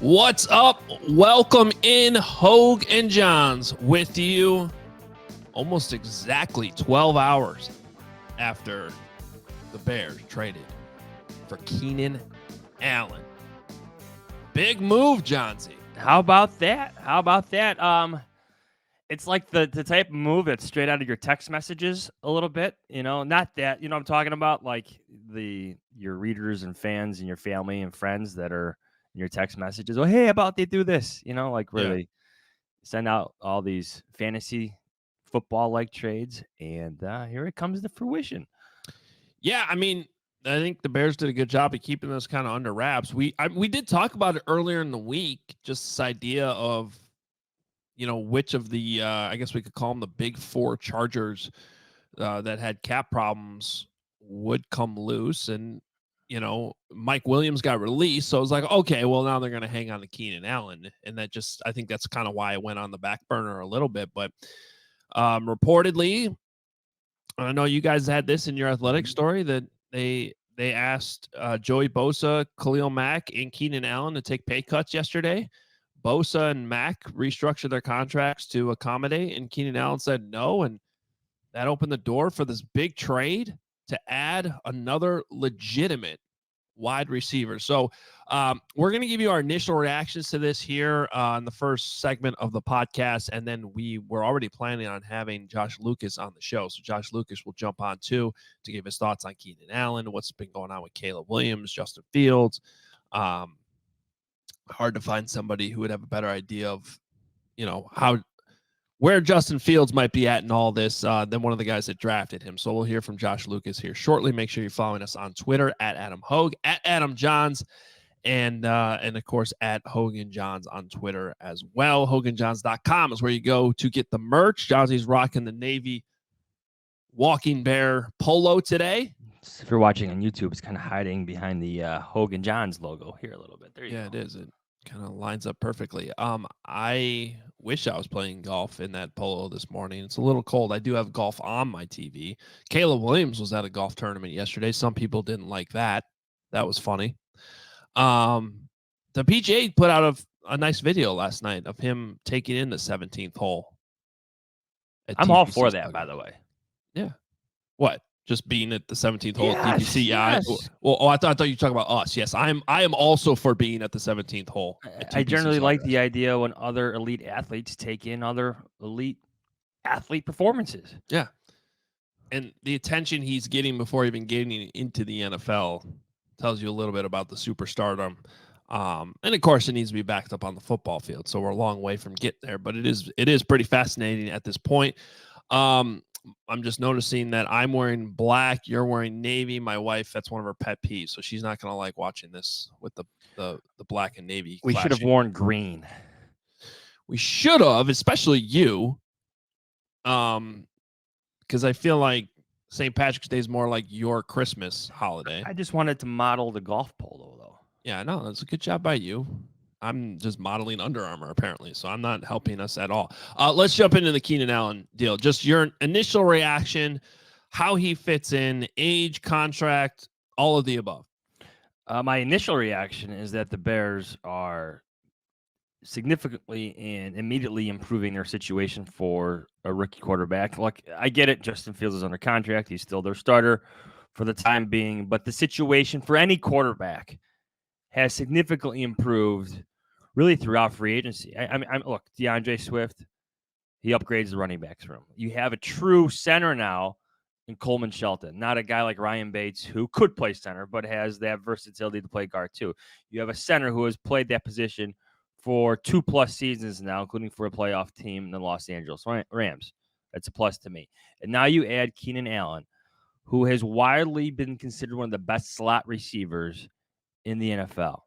What's up? Welcome in, Hoge and Jahns, with you almost exactly 12 hours after the Bears traded for Keenan Allen. Big move, Johnsy. How about that? It's like the type of move that's straight out of your text messages a little bit, not that, I'm talking about like your readers and fans and your family and friends that are in your text messages. Oh, hey, how about they do this? Like where they send out all these fantasy football like trades, and here it comes to fruition. Yeah, I mean, I think the Bears did a good job of keeping this kind of under wraps. We did talk about it earlier in the week, just this idea of, which of the, I guess we could call them the big four Chargers that had cap problems would come loose. And, Mike Williams got released. So I was like, okay, well, now they're going to hang on to Keenan Allen. And I think that's kind of why it went on the back burner a little bit. But reportedly, I know you guys had this in your athletic story that they asked Joey Bosa, Khalil Mack, and Keenan Allen to take pay cuts yesterday. Bosa and Mack restructured their contracts to accommodate, and Keenan Allen said no, and that opened the door for this big trade to add another legitimate wide receiver. So we're going to give you our initial reactions to this here in the first segment of the podcast, and then we're already planning on having Josh Lucas on the show. So Josh Lucas will jump on too to give his thoughts on Keenan Allen, what's been going on with Caleb Williams, Justin Fields. Hard to find somebody who would have a better idea of, where Justin Fields might be at in all this than one of the guys that drafted him. So we'll hear from Josh Lucas here shortly. Make sure you're following us on Twitter at Adam Hoge, at Adam Jahns, and of course at Hoge Jahns on Twitter as well. HoganJahns.com is where you go to get the merch. Johnsy's rocking the Navy Walking Bear polo today. If you're watching on YouTube, it's kind of hiding behind the Hoge Jahns logo here a little bit. There you go. It is. It kind of lines up perfectly. I wish I was playing golf in that polo this morning. It's a little cold. I do have golf on my TV. Caleb Williams was at a golf tournament yesterday. Some people didn't like that. That was funny. The PGA put out a nice video last night of him taking in the 17th hole. I'm all for that, by the way. Yeah. What? Just being at the 17th hole at TPC. Yes. I thought you were talking about us. Yes, I am also for being at the 17th hole. I generally like the idea when other elite athletes take in other elite athlete performances. Yeah. And the attention he's getting before even getting into the NFL tells you a little bit about the superstardom. And of course, it needs to be backed up on the football field. So we're a long way from getting there, but it is pretty fascinating at this point. I'm just noticing that I'm wearing black, you're wearing navy. My wife, that's one of her pet peeves, so she's not going to like watching this with the black and navy. We should have worn green. We should have, especially you, because I feel like St. Patrick's Day is more like your Christmas holiday. I just wanted to model the golf polo, though. Yeah, no, that's a good job by you. I'm just modeling Under Armour, apparently, so I'm not helping us at all. Let's jump into the Keenan Allen deal. Just your initial reaction, how he fits in, age, contract, all of the above. My initial reaction is that the Bears are significantly and immediately improving their situation for a rookie quarterback. Like, I get it. Justin Fields is under contract. He's still their starter for the time being, but the situation for any quarterback has significantly improved really throughout free agency. I mean, look, DeAndre Swift, he upgrades the running backs room. You have a true center now in Coleman Shelton, not a guy like Ryan Bates who could play center, but has that versatility to play guard too. You have a center who has played that position for 2+ seasons now, including for a playoff team in the Los Angeles Rams. That's a plus to me. And now you add Keenan Allen, who has widely been considered one of the best slot receivers in the NFL.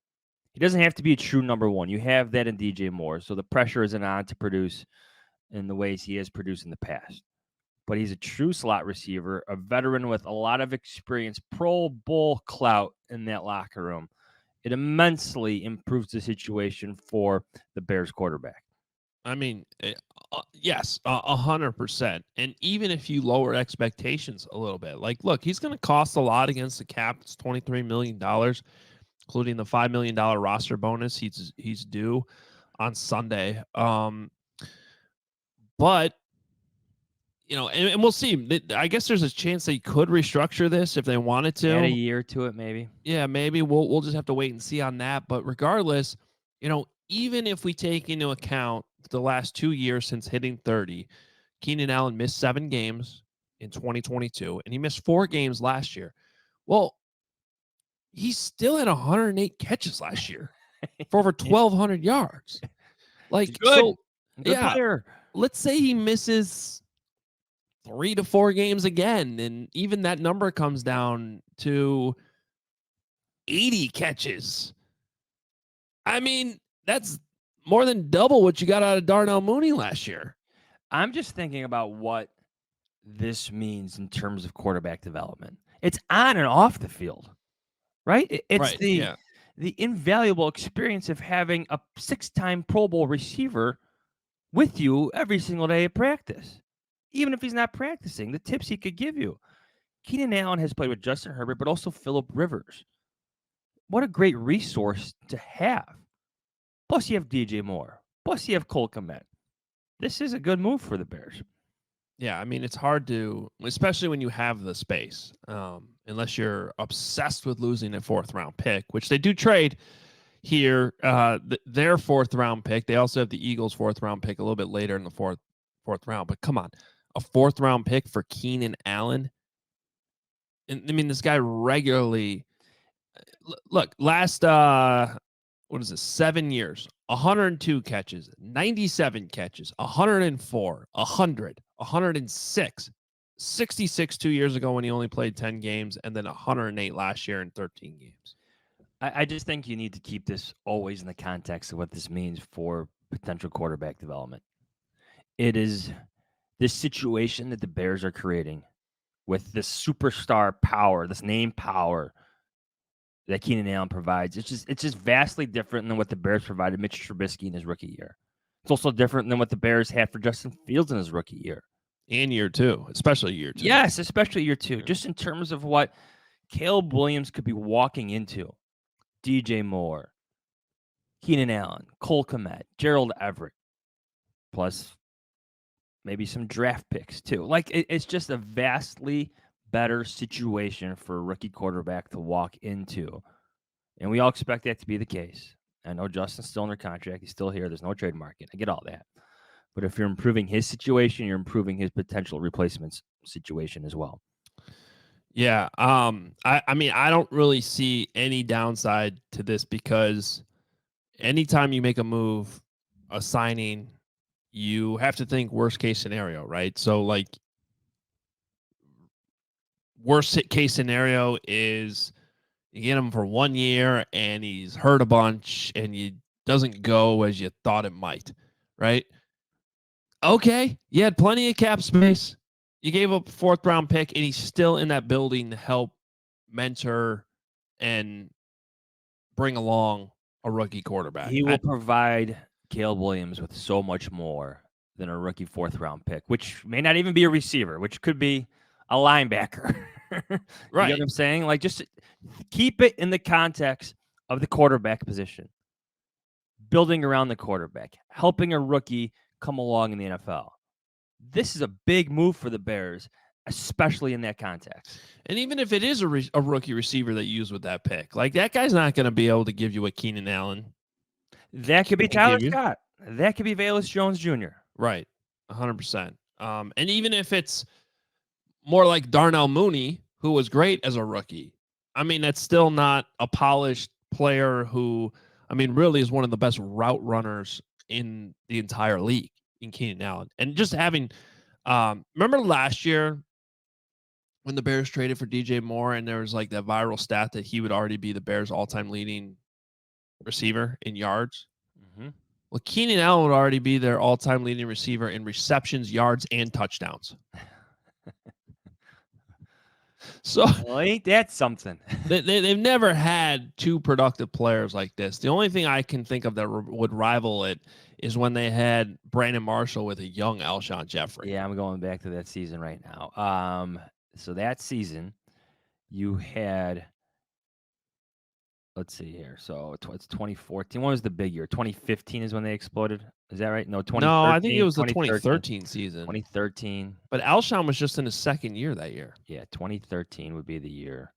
He doesn't have to be a true number one. You have that in DJ Moore, so the pressure isn't on to produce in the ways he has produced in the past. But he's a true slot receiver, a veteran with a lot of experience, Pro Bowl clout in that locker room. It immensely improves the situation for the Bears quarterback. I mean, yes, 100%. And even if you lower expectations a little bit, like, look, he's going to cost a lot against the cap. It's $23 million. including the $5 million roster bonus he's due on Sunday. But and we'll see. I guess there's a chance they could restructure this if they wanted to. Add a year to it, maybe. Yeah, maybe we'll just have to wait and see on that. But regardless, even if we take into account the last 2 years since hitting 30, Keenan Allen missed 7 games in 2022, and he missed 4 games last year. Well, he still had 108 catches last year for over 1,200 yards. Like, He's good. so, Good yeah, player. let's say he misses 3 to 4 games again, and even that number comes down to 80 catches. I mean, that's more than double what you got out of Darnell Mooney last year. I'm just thinking about what this means in terms of quarterback development. It's on and off the field, right? It's Right, the invaluable experience of having a 6-time Pro Bowl receiver with you every single day at practice. Even if he's not practicing, the tips he could give you. Keenan Allen has played with Justin Herbert, but also Phillip Rivers. What a great resource to have. Plus, you have DJ Moore. Plus, you have Cole Kmet. This is a good move for the Bears. Yeah, I mean, it's hard to, especially when you have the space, unless you're obsessed with losing a 4th-round pick, which they do trade here. Their 4th-round pick. They also have the Eagles' 4th-round pick a little bit later in the fourth round. But come on, a 4th-round pick for Keenan Allen. And I mean, this guy regularly. Look, last 7 years, 102 catches, 97 catches, 104, 100, 106, 66 2 years ago when he only played 10 games, and then 108 last year in 13 games. I just think you need to keep this always in the context of what this means for potential quarterback development. It is this situation that the Bears are creating with this superstar power, this name power that Keenan Allen provides. It's just vastly different than what the Bears provided Mitch Trubisky in his rookie year. It's also different than what the Bears had for Justin Fields in his rookie year. And year 2, especially year 2. Yes, especially year 2. Just in terms of what Caleb Williams could be walking into. DJ Moore, Keenan Allen, Cole Kmet, Gerald Everett, plus maybe some draft picks too. Like it's just a vastly better situation for a rookie quarterback to walk into. And we all expect that to be the case. I know Justin's still under contract. He's still here. There's no trade market. I get all that. But if you're improving his situation, you're improving his potential replacements situation as well. Yeah. I mean, I don't really see any downside to this because anytime you make a move, a signing, you have to think worst case scenario, right? So, like, worst case scenario is you get him for 1 year and he's hurt a bunch and he doesn't go as you thought it might, right? Okay, you had plenty of cap space. You gave up a 4th-round pick, and he's still in that building to help mentor and bring along a rookie quarterback. He will provide Caleb Williams with so much more than a rookie 4th-round pick, which may not even be a receiver, which could be a linebacker. Right. You know what I'm saying? Like, just keep it in the context of the quarterback position. Building around the quarterback, helping a rookie come along in the NFL. This is a big move for the Bears, especially in that context. And even if it is a rookie receiver that you use with that pick, like, that guy's not going to be able to give you what Keenan Allen. That could be Tyler Scott. That could be Velus Jones Jr. Right. 100%. And even if it's more like Darnell Mooney, who was great as a rookie, I mean, that's still not a polished player who, I mean, really is one of the best route runners in the entire league in Keenan Allen. And just having, remember last year when the Bears traded for DJ Moore and there was like that viral stat that he would already be the Bears all-time leading receiver in yards? Mm-hmm. Well, Keenan Allen would already be their all-time leading receiver in receptions, yards, and touchdowns. So, well, ain't that something? They've never had 2 productive players like this. The only thing I can think of that would rival it is when they had Brandon Marshall with a young Alshon Jeffrey. Yeah, I'm going back to that season right now. So that season, you had let's see here. So it's 2014. What was the big year? 2015 is when they exploded. Is that right? No, No, I think it 2013. was the 2013. 2013 season. 2013. But Alshon was just in his second year that year. Yeah, 2013 would be the year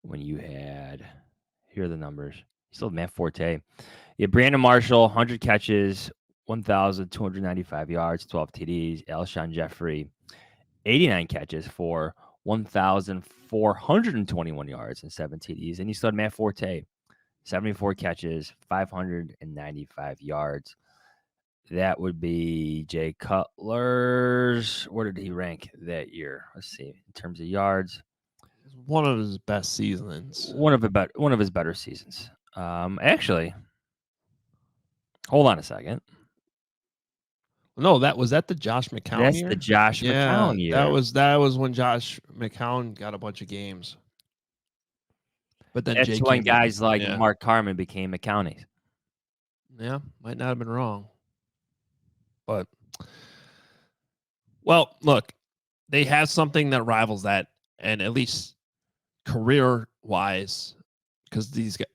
when you had. Here are the numbers. You still have Matt Forte. Yeah, Brandon Marshall, 100 catches, 1,295 yards, 12 TDs. Alshon Jeffrey, 89 catches for 1,421 yards and 7 TDs. And you still had Matt Forte, 74 catches, 595 yards. That would be Jay Cutler's. Where did he rank that year? Let's see. In terms of yards, One of his best seasons. one of his better seasons. Actually, hold on a second. No, was that the Josh McCown That's year? the Josh McCown year. That was when Josh McCown got a bunch of games. But then That's Jake when came in. guys like Mark Carman became McCowney. Yeah, might not have been wrong. But, well, look, they have something that rivals that, and at least career-wise, because these guys,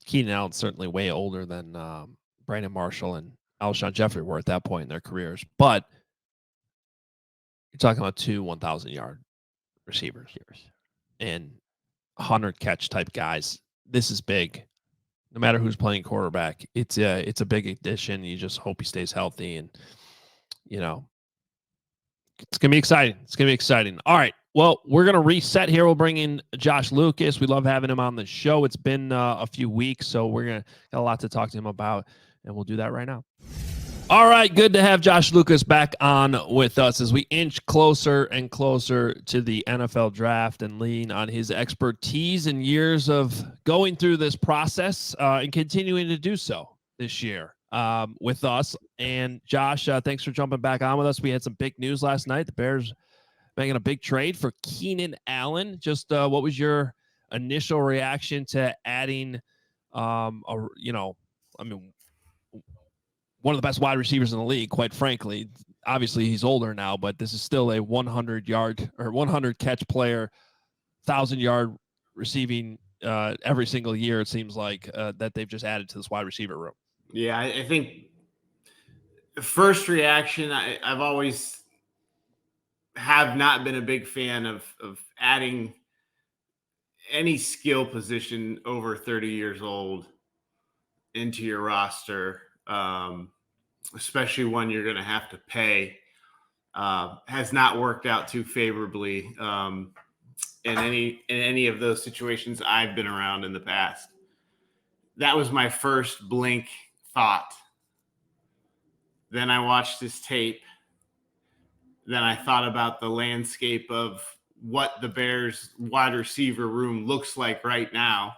Keenan Allen's certainly way older than Brandon Marshall and Alshon Jeffrey were at that point in their careers. But you're talking about two 1,000-yard receivers and 100-catch type guys. This is big. No matter who's playing quarterback, it's a big addition. You just hope he stays healthy, and it's gonna be exciting. It's gonna be exciting. All right. Well, we're gonna reset here. We'll bring in Josh Lucas. We love having him on the show. It's been a few weeks, so we're gonna got a lot to talk to him about, and we'll do that right now. All right, good to have Josh Lucas back on with us as we inch closer and closer to the NFL draft and lean on his expertise and years of going through this process and continuing to do so this year with us. And Josh, thanks for jumping back on with us. We had some big news last night. The Bears making a big trade for Keenan Allen. Just what was your initial reaction to adding, one of the best wide receivers in the league, quite frankly. Obviously, he's older now, but this is still a 100-yard or 100-catch player, 1,000-yard receiving every single year, it seems like, that they've just added to this wide receiver room. Yeah, I think the first reaction, I've always have not been a big fan of adding any skill position over 30 years old into your roster. Especially one you're going to have to pay, has not worked out too favorably in any of those situations I've been around in the past. That was my first blink thought. Then I watched this tape. Then I thought about the landscape of what the Bears wide receiver room looks like right now.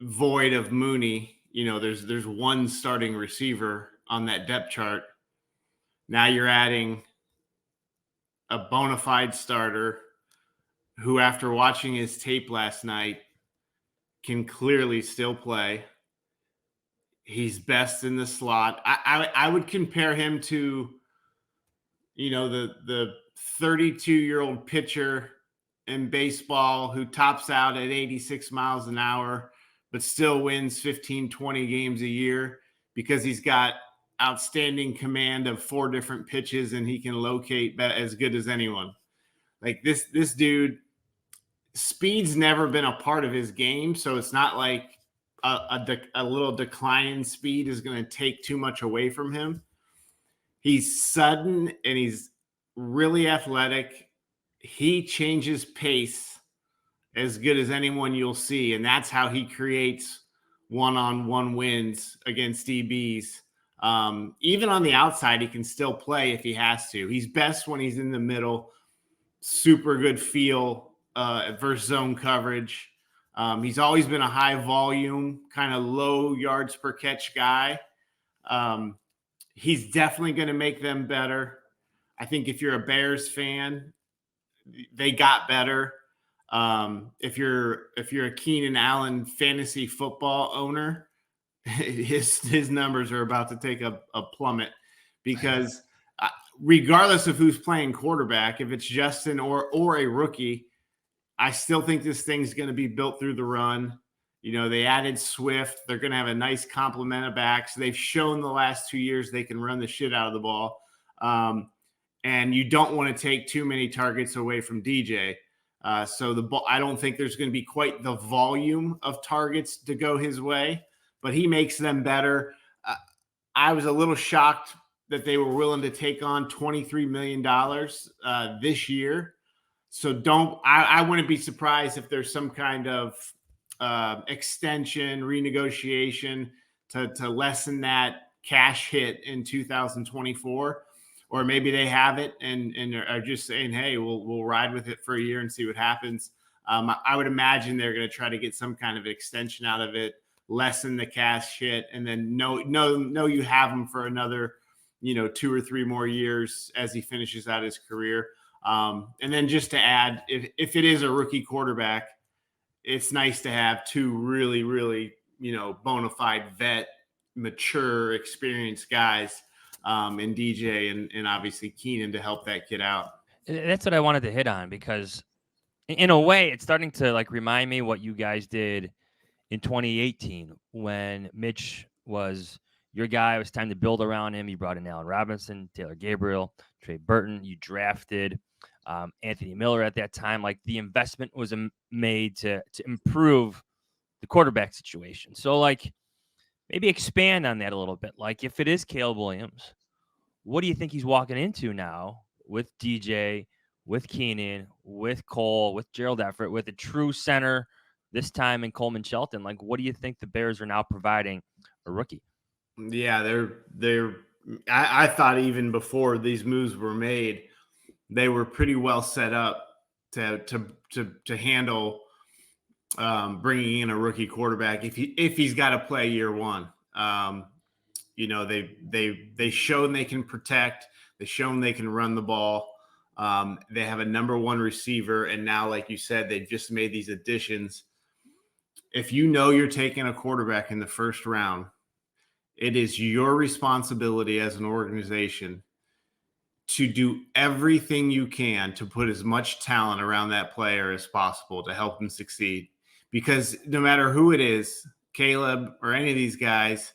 Void of Mooney. There's one starting receiver on that depth chart. Now you're adding a bona fide starter who, after watching his tape last night, can clearly still play. He's best in the slot. I would compare him to, the 32-year-old pitcher in baseball who tops out at 86 miles an hour but still wins 15, 20 games a year because he's got outstanding command of 4 different pitches and he can locate as good as anyone. Like this dude, speed's never been a part of his game, so it's not like a little decline in speed is going to take too much away from him. He's sudden and he's really athletic. He changes pace as good as anyone you'll see, and that's how he creates one-on-one wins against DBs. Even on the outside, he can still play if he has to. He's best when he's in the middle. Super good feel versus zone coverage. He's always been a high volume, kind of low yards per catch guy. He's definitely going to make them better. I think if you're a Bears fan, they got better. If you're a Keenan Allen fantasy football owner, his numbers are about to take a plummet because regardless of who's playing quarterback, if it's Justin or a rookie, I still think this thing's going to be built through the run. You know, they added Swift. They're going to have a nice complement of backs. They've shown the last 2 years they can run the shit out of the ball. And you don't want to take too many targets away from DJ. So the ball, I don't think there's going to be quite the volume of targets to go his way, but he makes them better. I was a little shocked that they were willing to take on $23 million this year. So I wouldn't be surprised if there's some kind of extension, renegotiation to lessen that cash hit in 2024, or maybe they have it and are just saying, hey, we'll ride with it for a year and see what happens. I would imagine they're going to try to get some kind of extension out of it, lessen the cash hit, and then know you have him for another 2 or 3 more years as he finishes out his career. And then just to add, if it is a rookie quarterback, it's nice to have 2 really, really, bona fide vet, mature, experienced guys in DJ and obviously Keenan to help that kid out. That's what I wanted to hit on, because in a way it's starting to like remind me what you guys did in 2018 when Mitch was your guy. It was time to build around him. You brought in Allen Robinson, Taylor Gabriel, Trey Burton. You drafted Anthony Miller at that time. Like, the investment was made to improve the quarterback situation. So, like, maybe expand on that a little bit. Like, if it is Caleb Williams, what do you think he's walking into now with DJ, with Keenan, with Cole, with Gerald Everett, with a true center this time in Coleman Shelton? Like, what do you think the Bears are now providing a rookie? Yeah, I thought even before these moves were made, they were pretty well set up to handle bringing in a rookie quarterback if he's got to play year one. They've shown they can protect. They've shown they can run the ball. They have a number 1 receiver, and now, like you said, they've just made these additions. If you're taking a quarterback in the first round, it is your responsibility as an organization to do everything you can to put as much talent around that player as possible to help him succeed. Because no matter who it is, Caleb or any of these guys,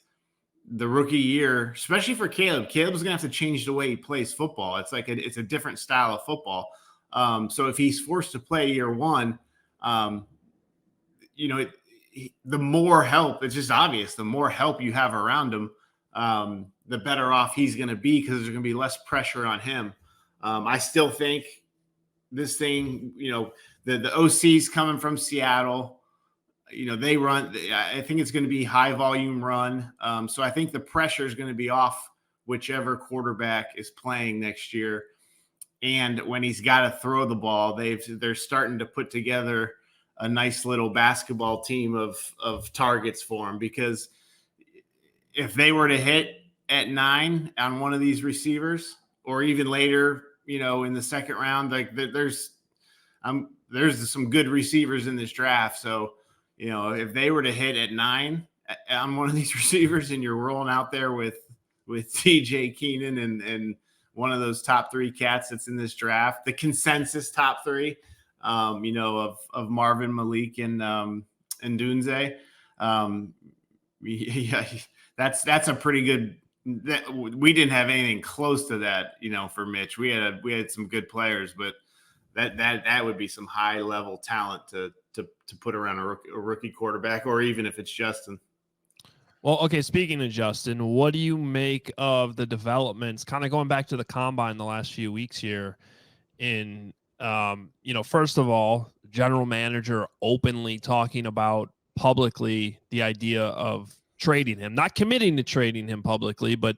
the rookie year, especially for Caleb's going to have to change the way he plays football. It's like it's a different style of football. So if he's forced to play year one, the more help, it's just obvious, the more help you have around him, the better off he's going to be, because there's going to be less pressure on him. I still think this thing, the OC's coming from Seattle, they run, I think it's going to be high volume run. So I think the pressure is going to be off whichever quarterback is playing next year. And when he's got to throw the ball, they're starting to put together a nice little basketball team of targets for him, because if they were to hit at 9 on one of these receivers, or even later, in the second round, like there's some good receivers in this draft. So, if they were to hit at 9 on one of these receivers, and you're rolling out there with TJ Keenan and one of those top 3 cats that's in this draft, the consensus top 3, of Marvin, Malik, and Dunze. That's a pretty good. We didn't have anything close to that, for Mitch. We had some good players, but that would be some high level talent to put around a rookie quarterback, or even if it's Justin. Well, okay, speaking of Justin, what do you make of the developments, kind of going back to the combine the last few weeks here in, first of all, general manager openly talking about publicly the idea of trading him, not committing to trading him publicly, but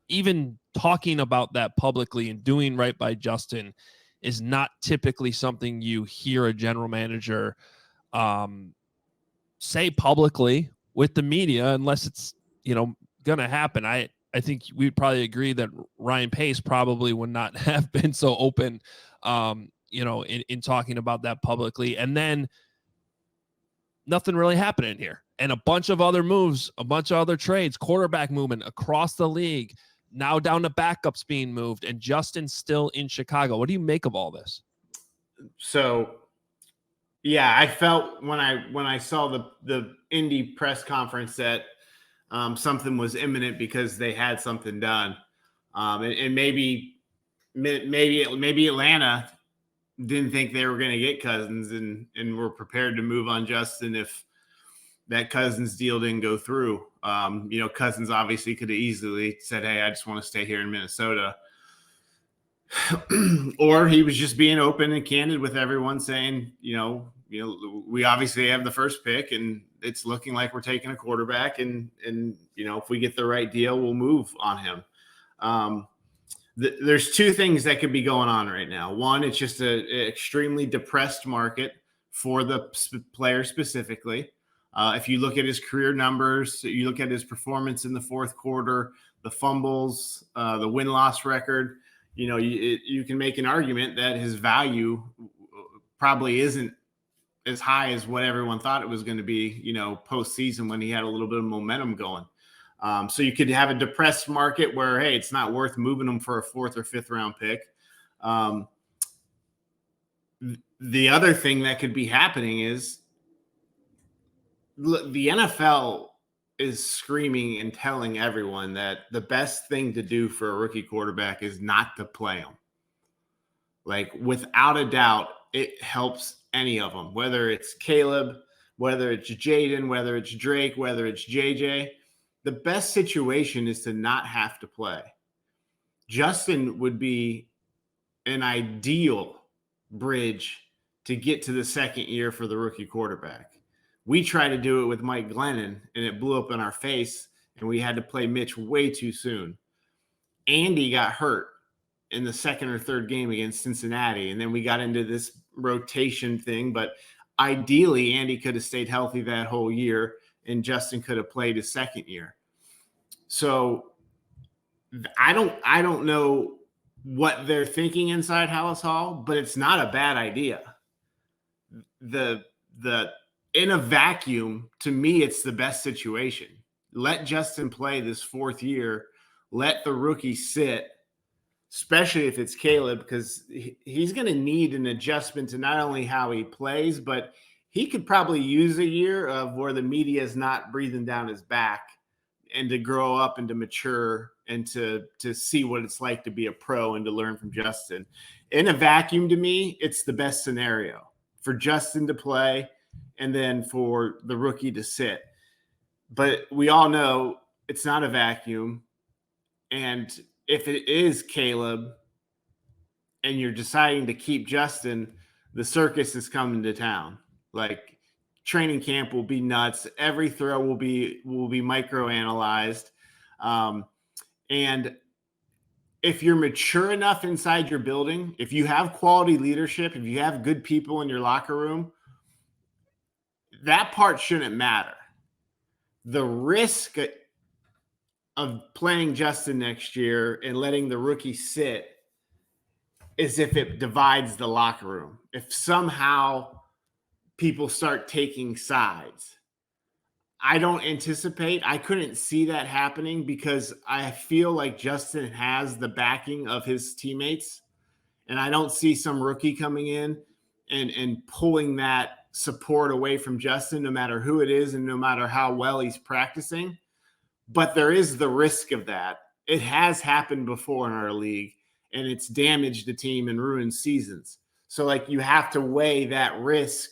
even talking about that publicly and doing right by Justin is not typically something you hear a general manager say publicly with the media, unless it's, going to happen. I think we'd probably agree that Ryan Pace probably would not have been so open, in talking about that publicly. And then nothing really happening here. And a bunch of other moves, a bunch of other trades, quarterback movement across the league, now down to backups being moved, and Justin's still in Chicago. What do you make of all this? So Yeah, I felt when I saw the Indy press conference that something was imminent because they had something done, and maybe Atlanta didn't think they were going to get Cousins and were prepared to move on Justin if that Cousins deal didn't go through. Cousins obviously could have easily said, "Hey, I just want to stay here in Minnesota." Or he was just being open and candid with everyone saying, we obviously have the first pick and it's looking like we're taking a quarterback and if we get the right deal, we'll move on him. There's two things that could be going on right now. One, it's just an extremely depressed market for the player specifically. If you look at his career numbers, you look at his performance in the fourth quarter, the fumbles, the win-loss record, you can make an argument that his value probably isn't as high as what everyone thought it was going to be, postseason when he had a little bit of momentum going. So you could have a depressed market where, hey, it's not worth moving him for a 4th or 5th round pick. The other thing that could be happening is the NFL is screaming and telling everyone that the best thing to do for a rookie quarterback is not to play him. Like, without a doubt, it helps any of them, whether it's Caleb, whether it's Jaden, whether it's Drake, whether it's JJ. The best situation is to not have to play. Justin would be an ideal bridge to get to the second year for the rookie quarterback. We tried to do it with Mike Glennon, and it blew up in our face, and we had to play Mitch way too soon. Andy got hurt in the second or third game against Cincinnati, and then we got into this rotation thing. But ideally, Andy could have stayed healthy that whole year, and Justin could have played his second year. So I don't know what they're thinking inside Hallis Hall, but it's not a bad idea. In a vacuum, to me, it's the best situation. Let Justin play this 4th year. Let the rookie sit, especially if it's Caleb, because he's going to need an adjustment to not only how he plays, but he could probably use a year of where the media is not breathing down his back and to grow up and to mature and to see what it's like to be a pro and to learn from Justin. In a vacuum, to me, it's the best scenario for Justin to play and then for the rookie to sit. But we all know it's not a vacuum. And if it is Caleb and you're deciding to keep Justin, the circus is coming to town. Like, training camp will be nuts. Every throw will be micro-analyzed. And if you're mature enough inside your building, if you have quality leadership, if you have good people in your locker room, that part shouldn't matter. The risk of playing Justin next year and letting the rookie sit is if it divides the locker room. If somehow people start taking sides. I don't anticipate. I couldn't see that happening because I feel like Justin has the backing of his teammates, and I don't see some rookie coming in and pulling that support away from Justin, no matter who it is and no matter how well he's practicing. But there is the risk of that. It has happened before in our league, and it's damaged the team and ruined seasons. So, like, you have to weigh that risk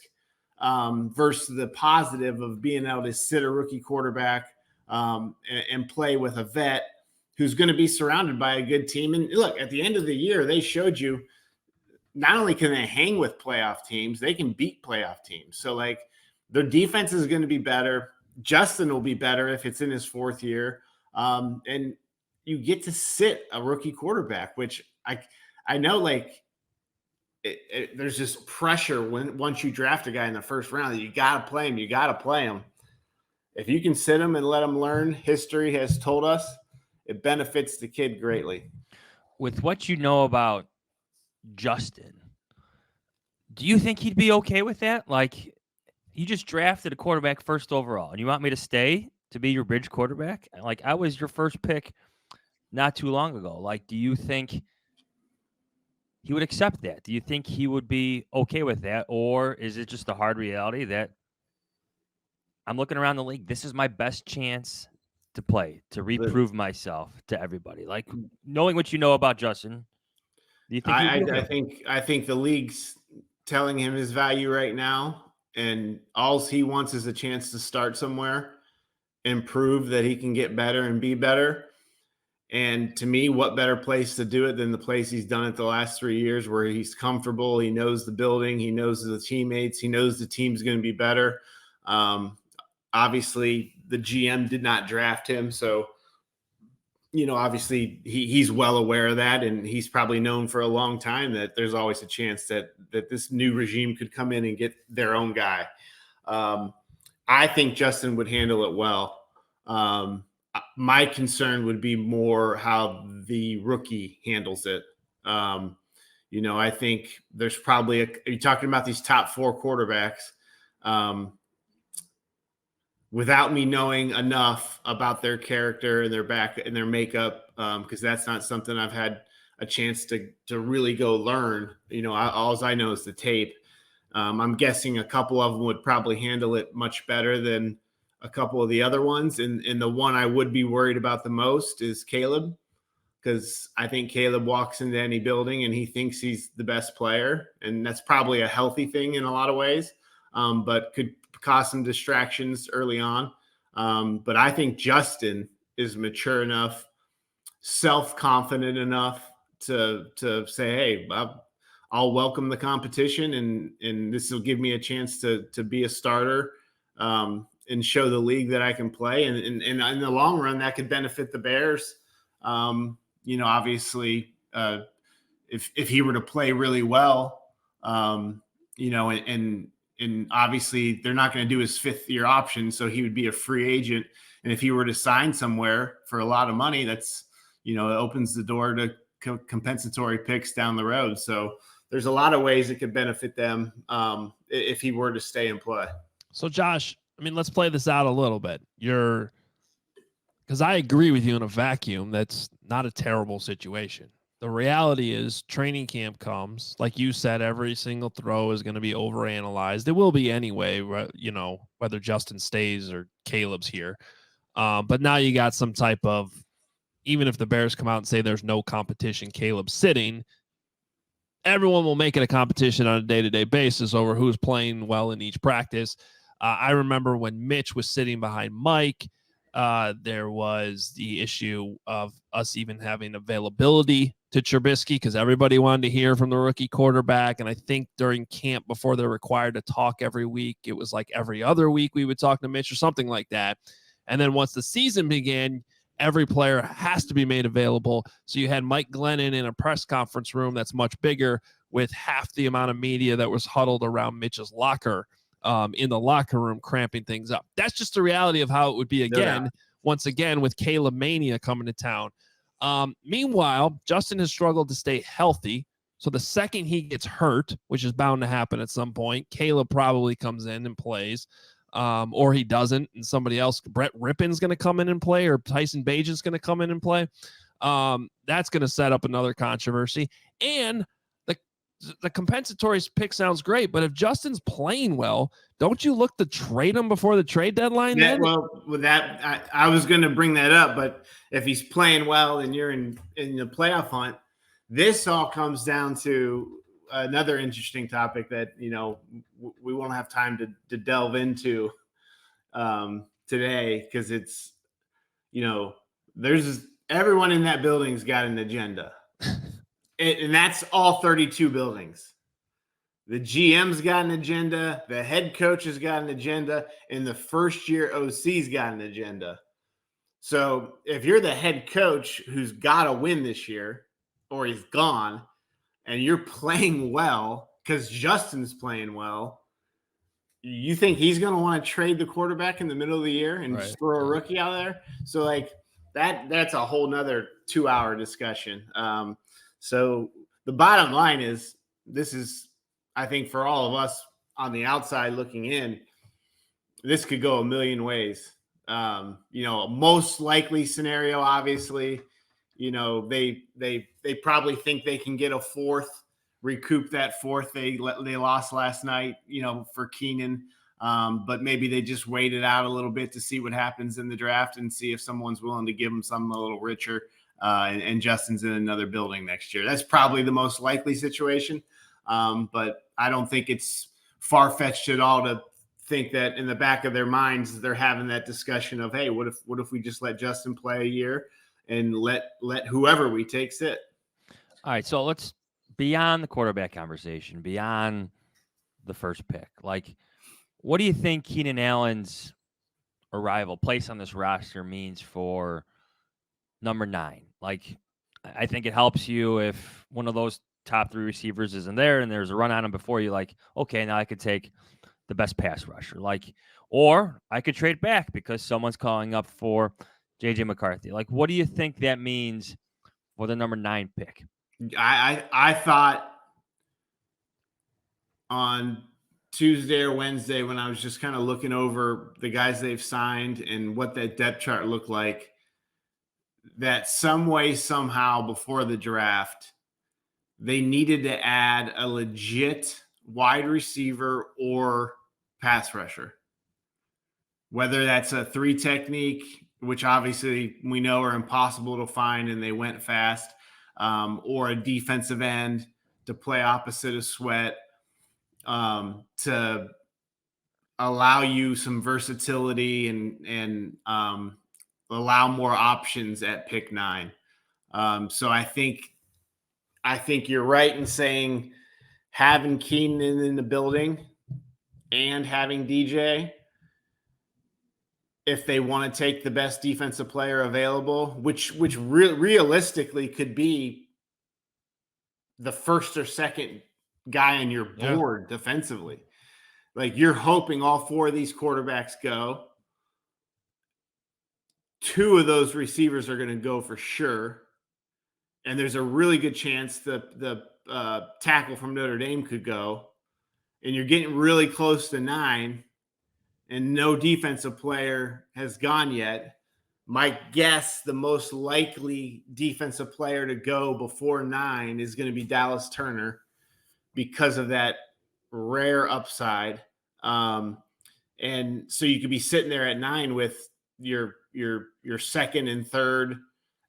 versus the positive of being able to sit a rookie quarterback and play with a vet who's going to be surrounded by a good team. And look, at the end of the year, they showed you not only can they hang with playoff teams, they can beat playoff teams. So, like, their defense is going to be better. Justin will be better if it's in his 4th year. And you get to sit a rookie quarterback, which I know, like, there's just pressure once you draft a guy in the 1st round, you got to play him. You got to play him. If you can sit him and let him learn, history has told us it benefits the kid greatly. With what you know about Justin, do you think he'd be okay with that? Like, you just drafted a quarterback 1st overall, and you want me to stay to be your bridge quarterback? Like, I was your first pick not too long ago. Like, do you think he would accept that? Do you think he would be okay with that? Or is it just the hard reality that I'm looking around the league, this is my best chance to play, to reprove myself to everybody? Like, knowing what you know about Justin, do you think he would be okay? I think the league's telling him his value right now, and all he wants is a chance to start somewhere and prove that he can get better and be better. And to me, what better place to do it than the place he's done it the last 3 years, where he's comfortable, he knows the building, he knows the teammates, he knows the team's going to be better. Obviously, the GM did not draft him, so obviously he's well aware of that, and he's probably known for a long time that there's always a chance that this new regime could come in and get their own guy. I think Justin would handle it well. My concern would be more how the rookie handles it. I think there's probably you're talking about these top 4 quarterbacks. Without me knowing enough about their character and their back and their makeup, because that's not something I've had a chance to really go learn. All I know is the tape. I'm guessing a couple of them would probably handle it much better than a couple of the other ones. And the one I would be worried about the most is Caleb, because I think Caleb walks into any building and he thinks he's the best player. And that's probably a healthy thing in a lot of ways, but could cause some distractions early on. But I think Justin is mature enough, self-confident enough to say, hey, I'll welcome the competition, and this will give me a chance to be a starter, and show the league that I can play. And in the long run, that could benefit the Bears. Obviously, if he were to play really well, and obviously they're not going to do his 5th-year option, so he would be a free agent. And if he were to sign somewhere for a lot of money, that's, it opens the door to compensatory picks down the road. So there's a lot of ways it could benefit them if he were to stay and play. So Josh, let's play this out a little bit. Because I agree with you in a vacuum, that's not a terrible situation. The reality is training camp comes, like you said, every single throw is going to be overanalyzed. It will be anyway, whether Justin stays or Caleb's here. But now you got some type of, even if the Bears come out and say there's no competition, Caleb's sitting, everyone will make it a competition on a day-to-day basis over who's playing well in each practice. I remember when Mitch was sitting behind Mike, there was the issue of us even having availability to Trubisky because everybody wanted to hear from the rookie quarterback. And I think during camp, before they're required to talk every week, it was like every other week we would talk to Mitch or something like that. And then once the season began, every player has to be made available. So you had Mike Glennon in a press conference room that's much bigger with half the amount of media that was huddled around Mitch's locker. In the locker room, cramping things up. That's just the reality of how it would be again, once again, with Caleb Mania coming to town. Meanwhile, Justin has struggled to stay healthy. So the second he gets hurt, which is bound to happen at some point, Caleb probably comes in and plays, or he doesn't, and somebody else, Brett Rippon's going to come in and play, or Tyson Bagent's going to come in and play. That's going to set up another controversy. And the compensatory pick sounds great, but if Justin's playing well, don't you look to trade him before the trade deadline? Well, with that, I was going to bring that up, but if he's playing well and you're in the playoff hunt, this all comes down to another interesting topic that we won't have time to delve into today, because it's there's everyone in that building's got an agenda. And that's all 32 buildings. The GM's got an agenda. The head coach has got an agenda. And the first-year OC's got an agenda. So if you're the head coach who's got to win this year, or he's gone, and you're playing well because Justin's playing well, you think he's going to want to trade the quarterback in the middle of the year and just throw a rookie out there? So, that's a whole nother 2-hour discussion. So the bottom line is, this is, I think, for all of us on the outside looking in, this could go a million ways. Most likely scenario, obviously, they probably think they can get a 4th recoup that fourth they lost last night, for Keenan. But maybe they just wait it out a little bit to see what happens in the draft and see if someone's willing to give them something a little richer. And Justin's in another building next year. That's probably the most likely situation. But I don't think it's far-fetched at all to think that in the back of their minds, they're having that discussion of, hey, what if we just let Justin play a year and let whoever we take sit? All right, so let's beyond the quarterback conversation, beyond the first pick. Like, what do you think Keenan Allen's arrival, place on this roster, means for number 9? Like, I think it helps you if one of those top 3 receivers isn't there and there's a run on him before you. Like, okay, now I could take the best pass rusher. Like, or I could trade back because someone's calling up for JJ McCarthy. Like, what do you think that means for the number 9 pick? I thought on Tuesday or Wednesday, when I was just kind of looking over the guys they've signed and what that depth chart looked like, that some way, somehow before the draft, they needed to add a legit wide receiver or pass rusher. Whether that's a 3 technique, which obviously we know are impossible to find and they went fast, or a defensive end to play opposite of Sweat, to allow you some versatility and allow more options at pick 9. So I think you're right in saying having Keenan in the building and having DJ, if they want to take the best defensive player available, which realistically could be the first or second guy on your board defensively. Like, you're hoping all 4 of these quarterbacks go. 2 of those receivers are going to go for sure. And there's a really good chance the tackle from Notre Dame could go. And you're getting really close to 9, and no defensive player has gone yet. My guess, the most likely defensive player to go before 9 is going to be Dallas Turner because of that rare upside. And so you could be sitting there at 9 with your second and third,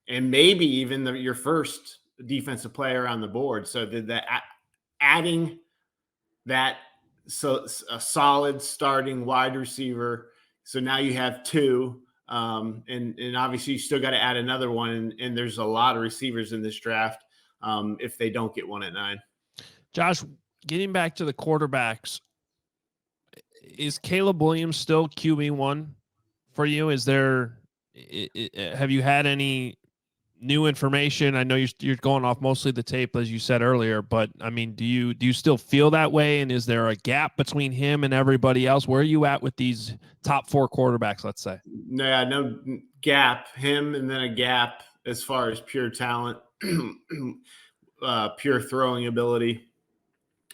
and maybe even your first defensive player on the board. So adding that, so a solid starting wide receiver. So now you have 2, and obviously you still got to add another one. And there's a lot of receivers in this draft if they don't get one at 9. Josh, getting back to the quarterbacks, is Caleb Williams still QB1 for you? Have you had any new information? I know you're going off mostly the tape, as you said earlier, but I mean, do you still feel that way? And is there a gap between him and everybody else? Where are you at with these top 4 quarterbacks, let's say? No gap. Him, and then a gap as far as pure talent, pure throwing ability,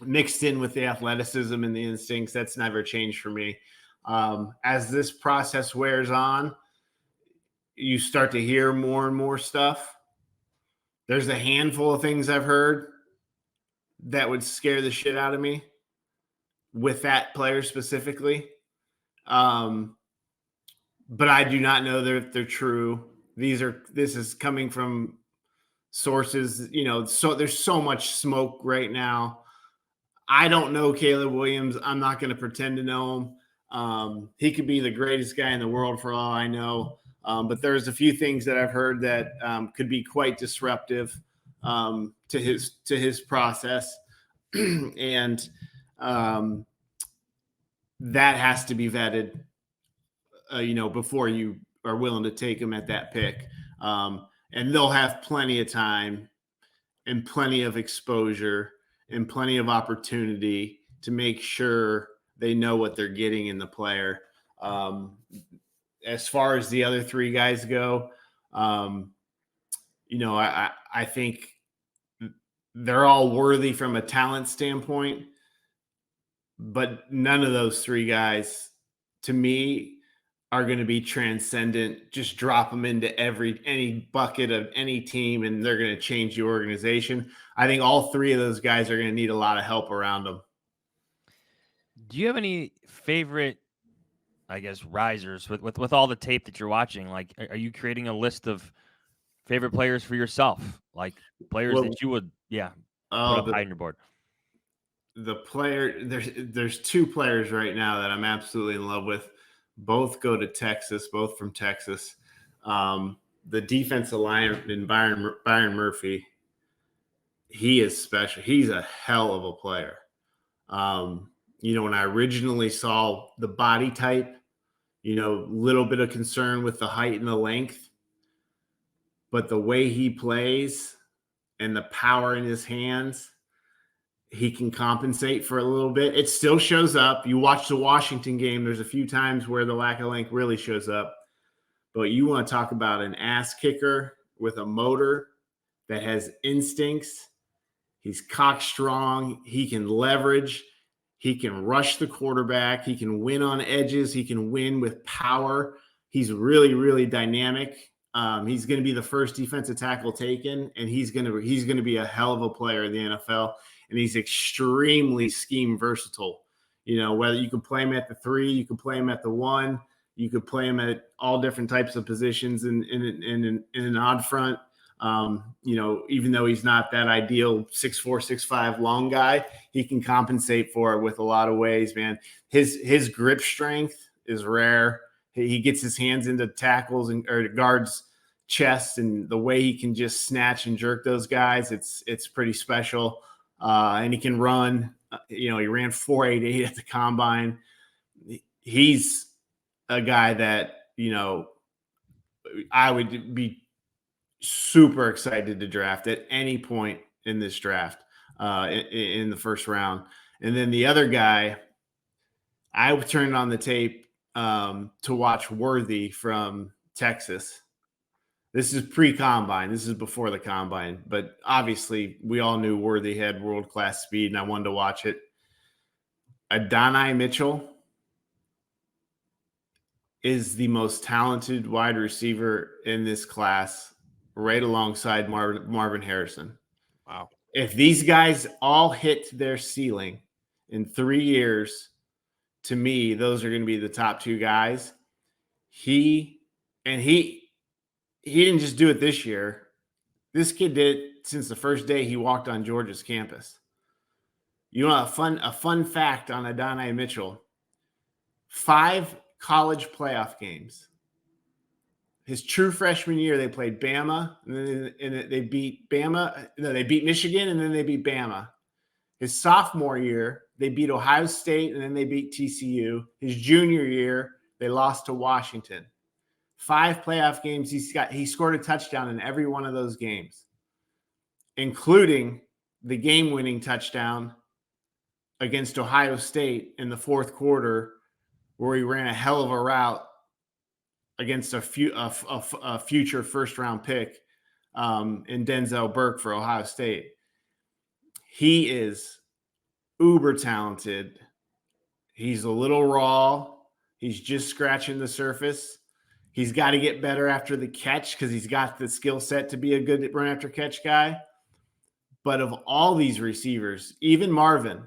mixed in with the athleticism and the instincts. That's never changed for me. As this process wears on, you start to hear more and more stuff. There's a handful of things I've heard that would scare the shit out of me with that player specifically. But I do not know that they're true. This is coming from sources, so there's so much smoke right now. I don't know Caleb Williams. I'm not going to pretend to know him. He could be the greatest guy in the world for all I know. But there's a few things that I've heard that could be quite disruptive to his process. And that has to be vetted, before you are willing to take him at that pick. And they'll have plenty of time and plenty of exposure and plenty of opportunity to make sure they know what they're getting in the player. As far as the other 3 guys go, I think they're all worthy from a talent standpoint, but none of those 3 guys, to me, are going to be transcendent. Just drop them into any bucket of any team, and they're going to change the organization. I think all three of those guys are going to need a lot of help around them. Do you have any favorite, I guess, risers with all the tape that you're watching? Like, are you creating a list of favorite players for yourself? Like players that you would, put up high on your board? The player, there's two players right now that I'm absolutely in love with. Both go to Texas, both from Texas. The defensive lineman, Byron Murphy, he is special. He's a hell of a player. When I originally saw the body type, little bit of concern with the height and the length, but the way he plays and the power in his hands, he can compensate for a little bit. It still shows up. You watch the Washington game, there's a few times where the lack of length really shows up. But you want to talk about an ass kicker with a motor that has instincts. He's cock strong. He can leverage. He can rush the quarterback. He can win on edges. He can win with power. He's really, really dynamic. He's going to be the first defensive tackle taken, and he's going to be a hell of a player in the NFL. And he's extremely scheme versatile. Whether you can play him at the 3, you can play him at the 1, you could play him at all different types of positions in an odd front. Even though he's not that ideal 6'4", 6'5" long guy, he can compensate for it with a lot of ways, man. His grip strength is rare. He gets his hands into tackles or guards' chests, and the way he can just snatch and jerk those guys, it's pretty special. And he can run. He ran 4.88 at the combine. He's a guy that, I would be super excited to draft at any point in this draft in the first round. And then the other guy, I turned on the tape to watch Worthy from Texas. This is pre-combine. This is before the combine. But obviously, we all knew Worthy had world-class speed, and I wanted to watch it. Adonai Mitchell is the most talented wide receiver in this class, right alongside Marvin Harrison. Wow. If these guys all hit their ceiling in 3 years, to me, those are going to be the top two guys. He didn't just do it this year. This kid did it since the first day he walked on Georgia's campus. You know, a fun fact on Adonai Mitchell: 5 college playoff games. His true freshman year, they played Bama, and then they beat Bama. No, they beat Michigan, and then they beat Bama. His sophomore year, they beat Ohio State, and then they beat TCU. His junior year, they lost to Washington. 5 playoff games. He scored a touchdown in every one of those games, including the game-winning touchdown against Ohio State in the fourth quarter, where he ran a hell of a route against a future first-round pick in Denzel Burke for Ohio State. He is uber talented. He's a little raw. He's just scratching the surface. He's got to get better after the catch because he's got the skill set to be a good run-after-catch guy. But of all these receivers, even Marvin,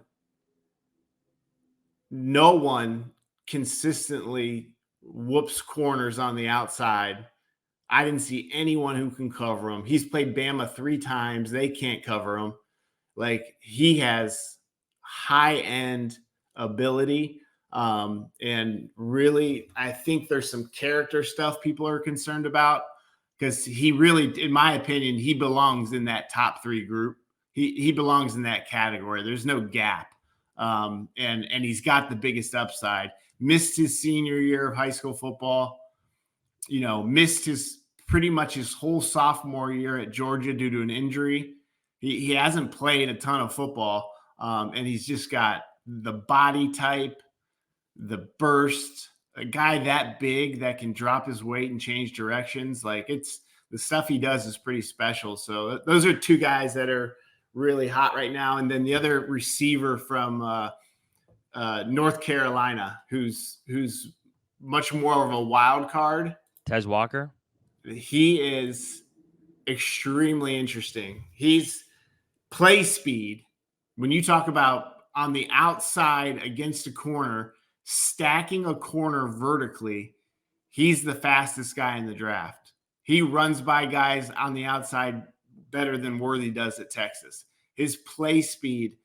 no one consistently whoops corners on the outside. I didn't see anyone who can cover him. He's played Bama 3 times. They can't cover him. Like, he has high-end ability. And really, I think there's some character stuff people are concerned about because he really, in my opinion, he belongs in that top 3 group. He belongs in that category. There's no gap. And he's got the biggest upside. Missed his senior year of high school football, missed pretty much his whole sophomore year at Georgia due to an injury. He hasn't played a ton of football, and he's just got the body type, the burst, a guy that big that can drop his weight and change directions. Like, the stuff he does is pretty special. So those are 2 guys that are really hot right now. And then the other receiver from North Carolina, who's much more of a wild card. Tez Walker. He is extremely interesting. He's play speed. When you talk about on the outside against a corner, stacking a corner vertically, he's the fastest guy in the draft. He runs by guys on the outside better than Worthy does at Texas. His play speed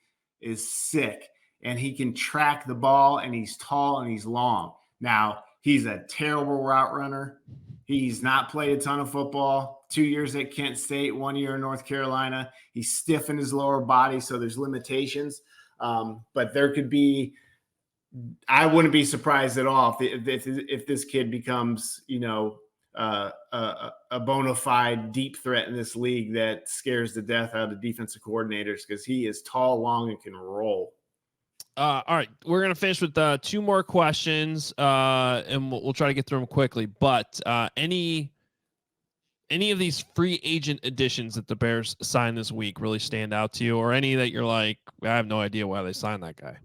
is sick, and he can track the ball, and he's tall and he's long. Now, he's a terrible route runner. He's not played a ton of football. 2 years at Kent State, 1 year in North Carolina. He's stiff in his lower body, so there's limitations. But there could be – I wouldn't be surprised at all if this kid becomes, a bona fide deep threat in this league that scares the death out of defensive coordinators because he is tall, long, and can roll. All right, we're going to finish with 2 more questions, and we'll try to get through them quickly. But any of these free agent additions that the Bears signed this week really stand out to you, or any that you're like, I have no idea why they signed that guy?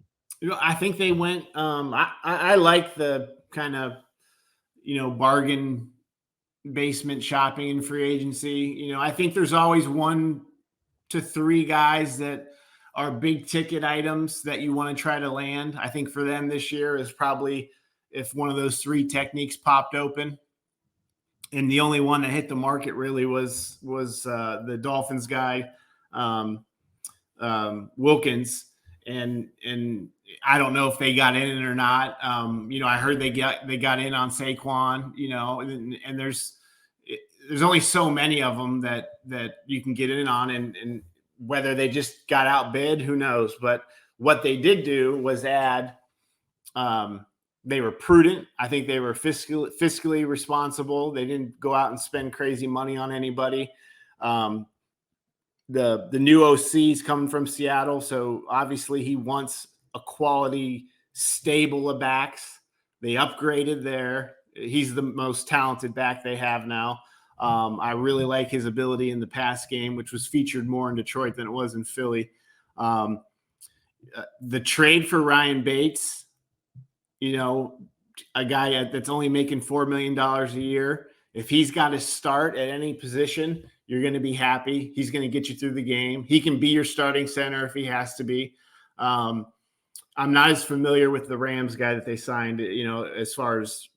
I think they went I like the kind of, bargain basement shopping in free agency. I think there's always 1 to 3 guys that are big ticket items that you want to try to land. I think for them this year is probably if one of those 3 techniques popped open. And the only one that hit the market really was the Dolphins guy, Wilkins. And I don't know if they got in it or not. I heard they got in on Saquon, and there's only so many of them that you can get in on, and whether they just got outbid, who knows? But what they did do was add. They were prudent. I think they were fiscally responsible. They didn't go out and spend crazy money on anybody. The new OC is coming from Seattle, so obviously he wants a quality stable of backs. They upgraded there. He's the most talented back they have now. I really like his ability in the pass game, which was featured more in Detroit than it was in Philly. The trade for Ryan Bates, a guy that's only making $4 million a year. If he's got to start at any position, you're going to be happy. He's going to get you through the game. He can be your starting center if he has to be. I'm not as familiar with the Rams guy that they signed, as far as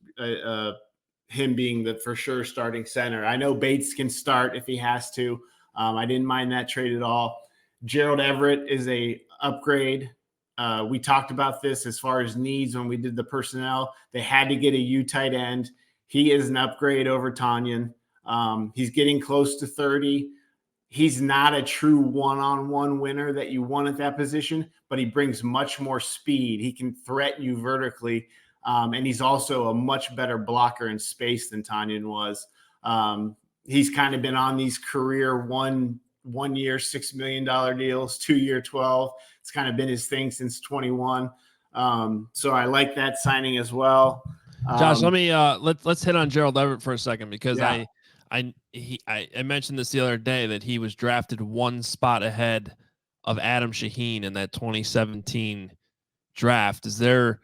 him being the for sure starting center. I know Bates can start if he has to. I didn't mind that trade at all. Gerald Everett is a upgrade. We talked about this as far as needs when we did the personnel. They had to get a U tight end. He is an upgrade over Tanyan. He's getting close to 30. He's not a true one-on-one winner that you want at that position, but he brings much more speed. He can threaten you vertically, and he's also a much better blocker in space than Tanyan was. He's kind of been on these career one year, $6 million deals, 2 year, 12. It's kind of been his thing since 21. So I like that signing as well. Josh, let me let's hit on Gerald Everett for a second, because yeah. I mentioned this the other day that he was drafted 1 spot ahead of Adam Shaheen in that 2017 draft. Is there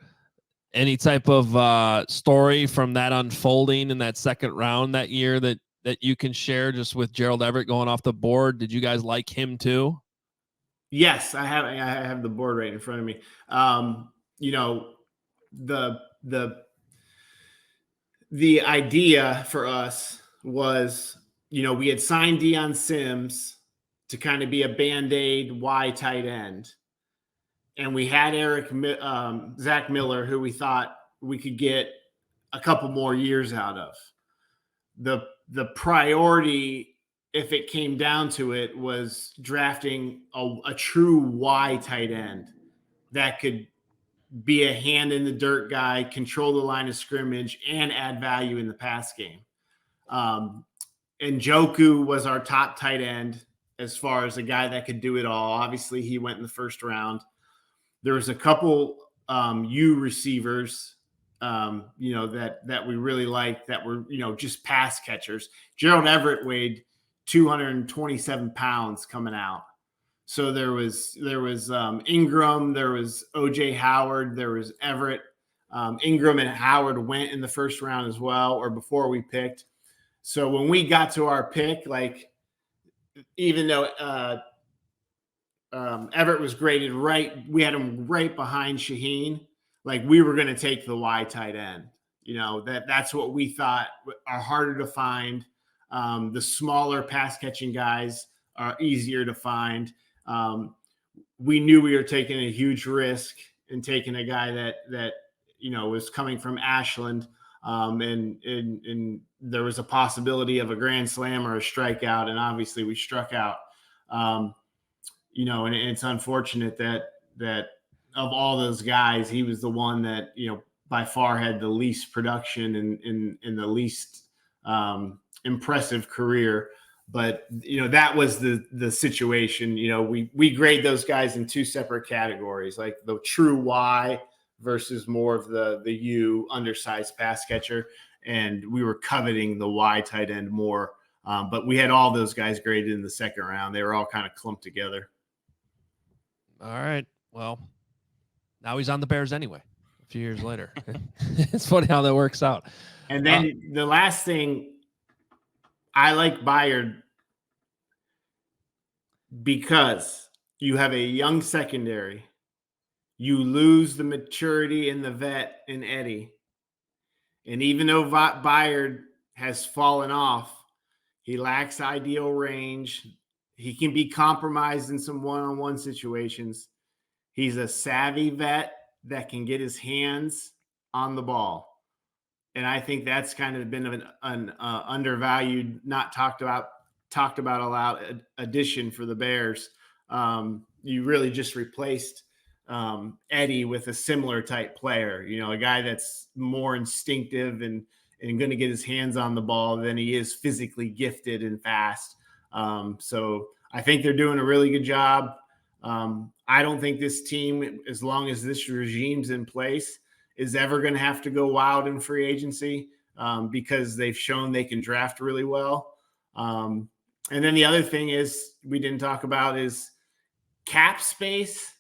any type of story from that unfolding in that second round that year that you can share, just with Gerald Everett going off the board? Did you guys like him too? Yes, I have the board right in front of me. The idea for us was, we had signed Deion Sims to kind of be a Band-Aid Y tight end. And we had Zach Miller, who we thought we could get a couple more years out of. The priority, if it came down to it, was drafting a true Y tight end that could be a hand in the dirt guy, control the line of scrimmage, and add value in the pass game. And Njoku was our top tight end as far as a guy that could do it all. Obviously, he went in the first round. There was a couple U receivers, that we really liked that were, just pass catchers. Gerald Everett weighed 227 pounds coming out. So there was Ingram, there was OJ Howard, there was Everett. Ingram and Howard went in the first round as well, or before we picked. So when we got to our pick, like even though Everett was graded right, we had him right behind Shaheen. Like we were going to take the Y tight end. That's what we thought are harder to find. The smaller pass catching guys are easier to find. We knew we were taking a huge risk in taking a guy that was coming from Ashland, and there was a possibility of a grand slam or a strikeout, and obviously we struck out. And it's unfortunate that of all those guys, he was the one that by far had the least production and the least impressive career. But that was the situation. We grade those guys in two separate categories, like the true Y versus more of the U undersized pass catcher, and we were coveting the Y tight end more. But we had all those guys graded in the second round. They were all kind of clumped together. All right. Well, now he's on the Bears anyway. A few years later, it's funny how that works out. And then the last thing. I like Byard because you have a young secondary. You lose the maturity in the vet in Eddie. And even though Byard has fallen off, he lacks ideal range. He can be compromised in some one-on-one situations. He's a savvy vet that can get his hands on the ball. And I think that's kind of been an undervalued, not talked about a lot addition for the Bears. You really just replaced Eddie with a similar type player, a guy that's more instinctive and going to get his hands on the ball than he is physically gifted and fast. So I think they're doing a really good job. I don't think this team, as long as this regime's in place, is ever going to have to go wild in free agency because they've shown they can draft really well. And then the other thing is we didn't talk about is cap space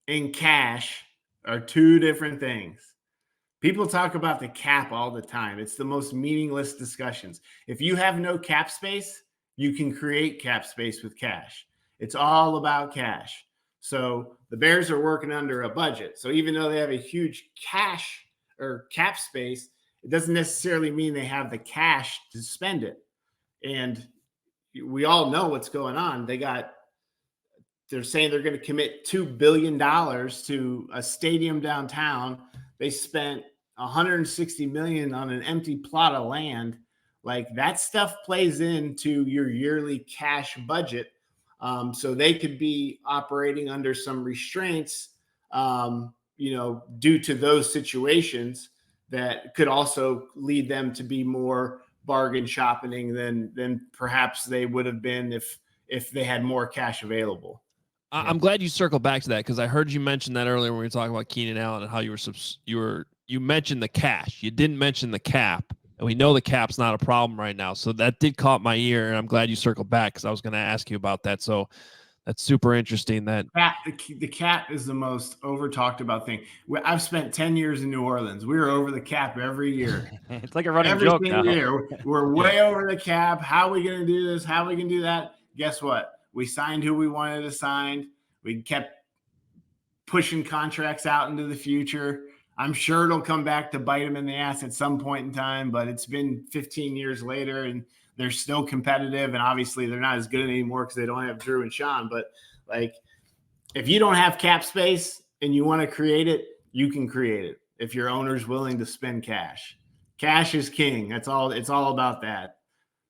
and cash are two different things. People talk about the cap all the time. It's the most meaningless discussions. If you have no cap space, you can create cap space with cash. It's all about cash. So the Bears are working under a budget. So even though they have a huge cash or cap space, it doesn't necessarily mean they have the cash to spend it. And we all know what's going on. They're saying they're going to commit $2 billion to a stadium downtown. They spent $160 million on an empty plot of land. Like that stuff plays into your yearly cash budget. So they could be operating under some restraints, due to those situations that could also lead them to be more bargain shopping than perhaps they would have been if they had more cash available. I'm glad you circled back to that because I heard you mention that earlier when we were talking about Keenan Allen and how you mentioned the cash. You didn't mention the cap. And we know the cap's not a problem right now. So that did caught my ear, and I'm glad you circled back because I was going to ask you about that. So that's super interesting. The cap is the most over-talked about thing. I've spent 10 years in New Orleans. We were over the cap every year. It's like a running joke now. Year. We're way over the cap. How are we going to do this? How are we going to do that? Guess what? We signed who we wanted to sign. We kept pushing contracts out into the future. I'm sure it'll come back to bite them in the ass at some point in time, but it's been 15 years later and they're still competitive. And obviously they're not as good anymore because they don't have Drew and Sean. But like, if you don't have cap space and you want to create it, you can create it. If your owner's willing to spend cash, cash is king. That's all. It's all about that.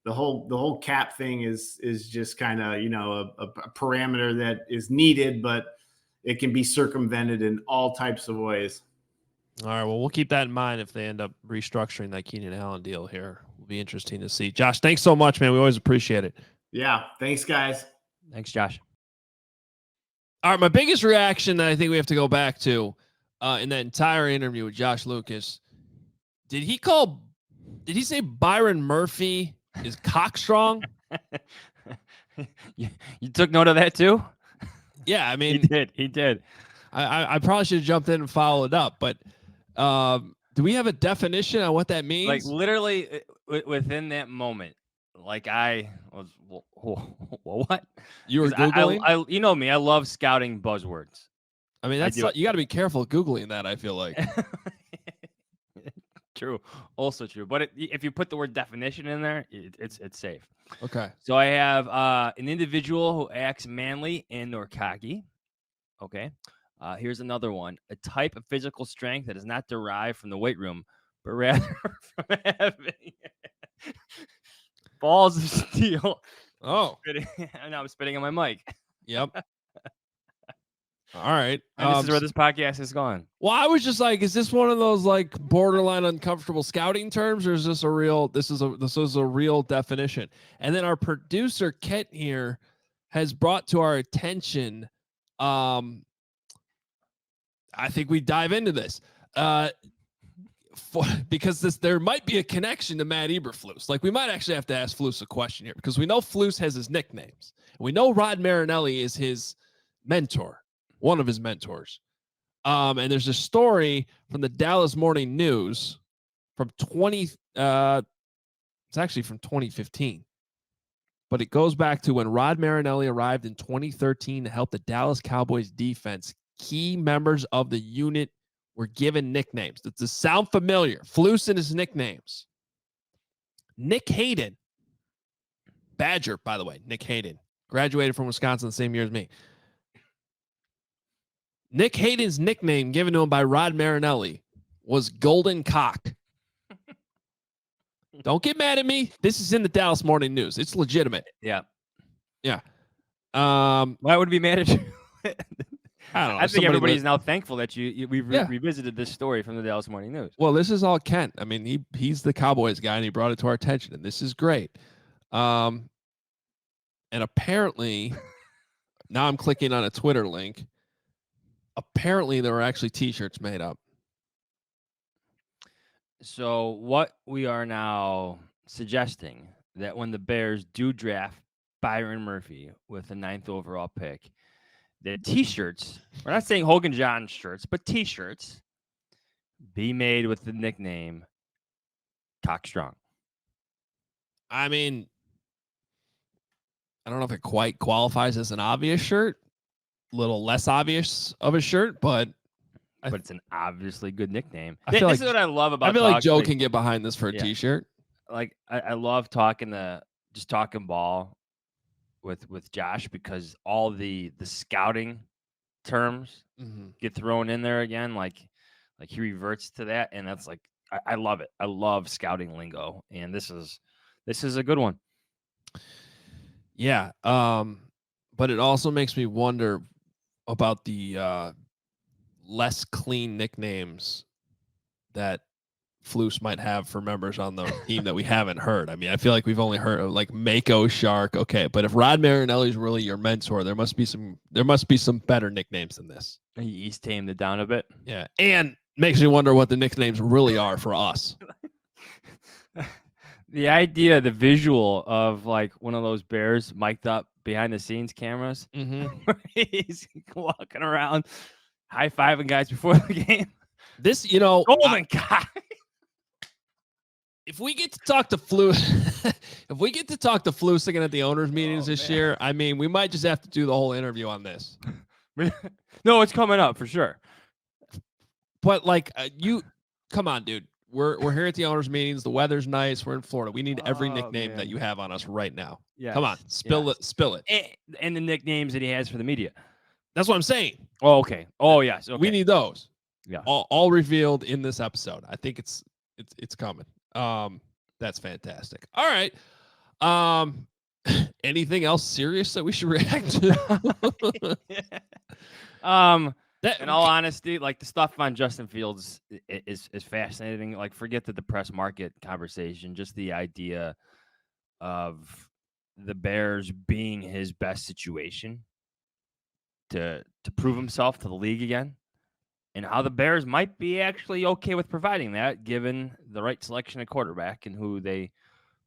The whole cap thing is just kind of, a parameter that is needed, but it can be circumvented in all types of ways. All right, well, we'll keep that in mind if they end up restructuring that Keenan Allen deal here. It'll be interesting to see. Josh, thanks so much, man. We always appreciate it. Yeah, thanks, guys. Thanks, Josh. All right, my biggest reaction that I think we have to go back to in that entire interview with Josh Lucas, did he say Byron Murphy is cockstrong? You took note of that too? Yeah, I mean, he did. I probably should have jumped in and followed up, but Do we have a definition on what that means? Like literally within that moment, like I was, what? You were 'Cause I, Googling? I, you know me, I love scouting buzzwords. I mean, I that's do. you got to be careful Googling that, I feel like. True, also true. But if you put the word definition in there, it's safe. Okay. So I have an individual who acts manly and/or cocky. Okay. Here's another one: a type of physical strength that is not derived from the weight room, but rather from having balls of steel. Oh, Now I'm spitting on my mic. yep. All right. And this is where this podcast is going. Well, I was just like, is this one of those like borderline uncomfortable scouting terms, or is this a real? This is a real definition. And then our producer Kent here has brought to our attention. I think we dive into this because there might be a connection to Matt Eberflus. Like we might actually have to ask Flus a question here because we know Flus has his nicknames. We know Rod Marinelli is his mentor. One of his mentors. And there's a story from the Dallas Morning News from it's actually from 2015. But it goes back to when Rod Marinelli arrived in 2013 to help the Dallas Cowboys defense. Key members of the unit were given nicknames. Does this sound familiar? Flus and his nicknames. Nick Hayden. Badger, by the way, Nick Hayden. Graduated from Wisconsin the same year as me. Nick Hayden's nickname given to him by Rod Marinelli was Golden Cock. Don't get mad at me. This is in the Dallas Morning News. It's legitimate. Yeah. Yeah. Why would we manage? I don't know. I think everybody's now thankful that we've revisited this story from the Dallas Morning News. Well, this is all Kent. I mean, he's the Cowboys guy, and he brought it to our attention, and this is great. And apparently, now I'm clicking on a Twitter link. Apparently, there were actually T-shirts made up. So what we are now suggesting that when the Bears do draft Byron Murphy with the 9th overall pick, the T-shirts, we're not saying Hoge Jahns shirts, but T-shirts be made with the nickname Cock Strong. I mean, I don't know if it quite qualifies as an obvious shirt. A little less obvious of a shirt, but it's an obviously good nickname. I feel this is what I love about. I feel like Joe can get behind this for a T-shirt. Like I love talking ball with Josh because all the scouting terms get thrown in there again. Like he reverts to that, and that's like I love it. I love scouting lingo, and this is a good one. Yeah. But it also makes me wonder about the less clean nicknames that Flus might have for members on the team that we haven't heard. I mean, I feel like we've only heard of like Mako Shark. Okay, but if Rod Marinelli is really your mentor, there must be some better nicknames than this. He's tamed it down a bit. Yeah, and makes me wonder what the nicknames really are for us. The idea, the visual of like one of those Bears mic'd up behind the scenes cameras, where he's walking around high-fiving guys before the game. This, Golden Cock. If we get to talk to Flus again at the owners' meetings this year, I mean, we might just have to do the whole interview on this. No, it's coming up for sure. But like, come on, dude. We're here at the owners' meetings. The weather's nice. We're in Florida. We need every nickname that you have on us right now. Yeah. Come on, spill it. And the nicknames that he has for the media. That's what I'm saying. Oh, okay. Oh, yes. Okay. We need those. Yeah. All revealed in this episode. I think it's coming. That's fantastic. All right. Anything else serious that we should react to? In all honesty, like the stuff on Justin Fields is fascinating. Like, forget the press market conversation. Just the idea of the Bears being his best situation to prove himself to the league again, and how the Bears might be actually okay with providing that, given the right selection of quarterback and who they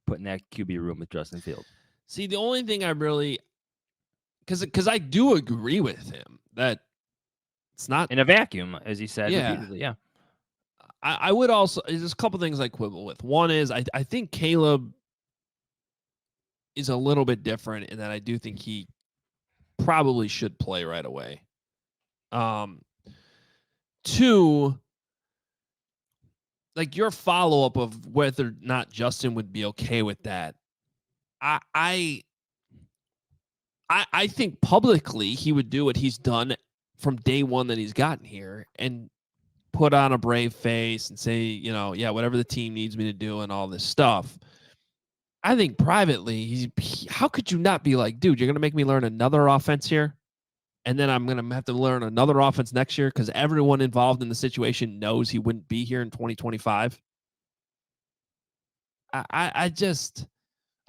put in that QB room with Justin Fields. See, the only thing I really, because I do agree with him that it's not in a vacuum, as he said. Yeah. Repeatedly. Yeah. I would also, there's a couple things I quibble with. One is I think Caleb is a little bit different in that I do think he probably should play right away. Two, like your follow-up of whether or not Justin would be okay with that. I think publicly he would do what he's done from day one that he's gotten here and put on a brave face and say, yeah, whatever the team needs me to do and all this stuff. I think privately, how could you not be like, dude, you're going to make me learn another offense here? And then I'm going to have to learn another offense next year because everyone involved in the situation knows he wouldn't be here in 2025. I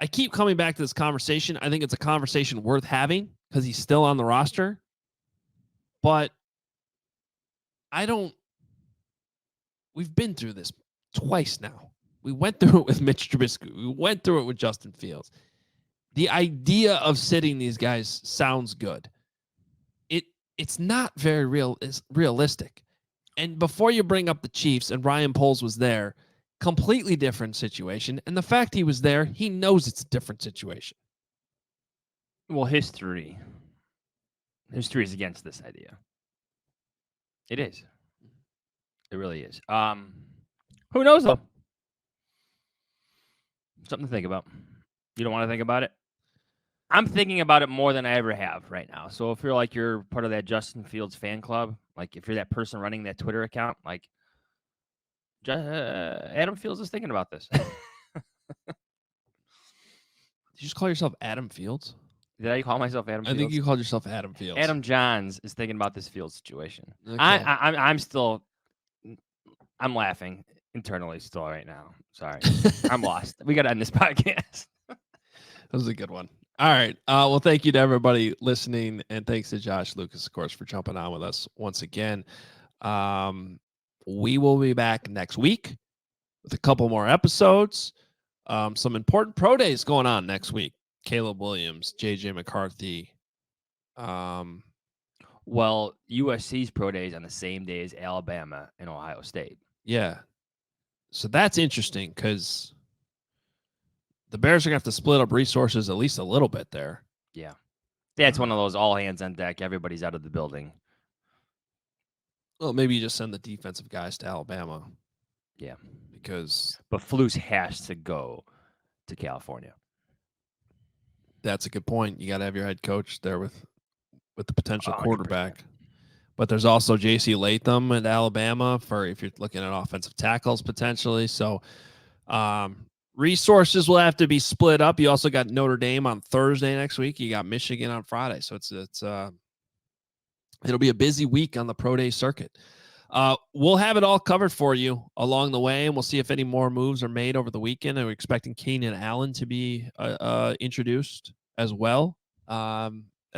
keep coming back to this conversation. I think it's a conversation worth having because he's still on the roster. But we've been through this twice now. We went through it with Mitch Trubisky. We went through it with Justin Fields. The idea of sitting these guys sounds good. It's not very realistic. And before you bring up the Chiefs, and Ryan Poles was there, completely different situation. And the fact he was there, he knows it's a different situation. Well, history is against this idea. It is. It really is. Who knows, though? Something to think about. You don't want to think about it? I'm thinking about it more than I ever have right now. So if you're part of that Justin Fields fan club, like if you're that person running that Twitter account, like Adam Fields is thinking about this. Did you just call yourself Adam Fields? Did I call myself Adam Fields? I think you called yourself Adam Fields. Adam Jahns is thinking about this Fields situation. Okay. I'm laughing internally still right now. Sorry. I'm lost. We got to end this podcast. That was a good one. All right. Well, thank you to everybody listening. And thanks to Josh Lucas, of course, for jumping on with us once again. We will be back next week with a couple more episodes. Some important pro days going on next week. Caleb Williams, JJ McCarthy. Well, USC's pro day is on the same day as Alabama and Ohio State. Yeah. So that's interesting because the Bears are going to have to split up resources at least a little bit there. Yeah. That's one of those all hands on deck. Everybody's out of the building. Well, maybe you just send the defensive guys to Alabama. Yeah. But Flus has to go to California. That's a good point. You got to have your head coach there with the potential 100%. quarterback. But there's also J.C. Latham at Alabama for if you're looking at offensive tackles potentially. So resources will have to be split up. You also got Notre Dame on Thursday next week. You got Michigan on Friday. So it'll be a busy week on the pro day circuit. We'll have it all covered for you along the way, and we'll see if any more moves are made over the weekend. And we're expecting Keenan Allen to be introduced as well at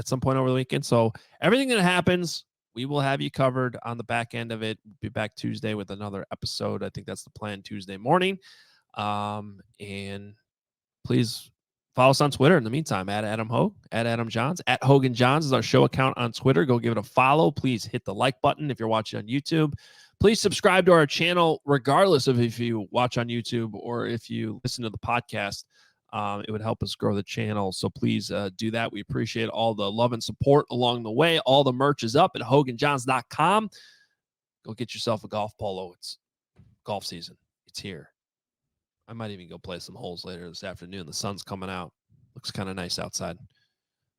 some point over the weekend. So everything that happens, we will have you covered on the back end of it. We'll be back Tuesday with another episode. I think that's the plan, Tuesday morning. And please follow us on Twitter in the meantime, at Adam Hoge, at Adam Jahns, at Hoge Jahns is our show account on Twitter. Go give it a follow. Please hit the like button if you're watching on YouTube. Please subscribe to our channel, regardless of if you watch on YouTube or if you listen to the podcast. It would help us grow the channel. So please do that. We appreciate all the love and support along the way. All the merch is up at hoganjohns.com. Go get yourself a golf polo. It's golf season. It's here. I might even go play some holes later this afternoon. The sun's coming out. Looks kind of nice outside.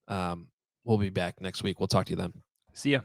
We'll be back next week. We'll talk to you then. See ya.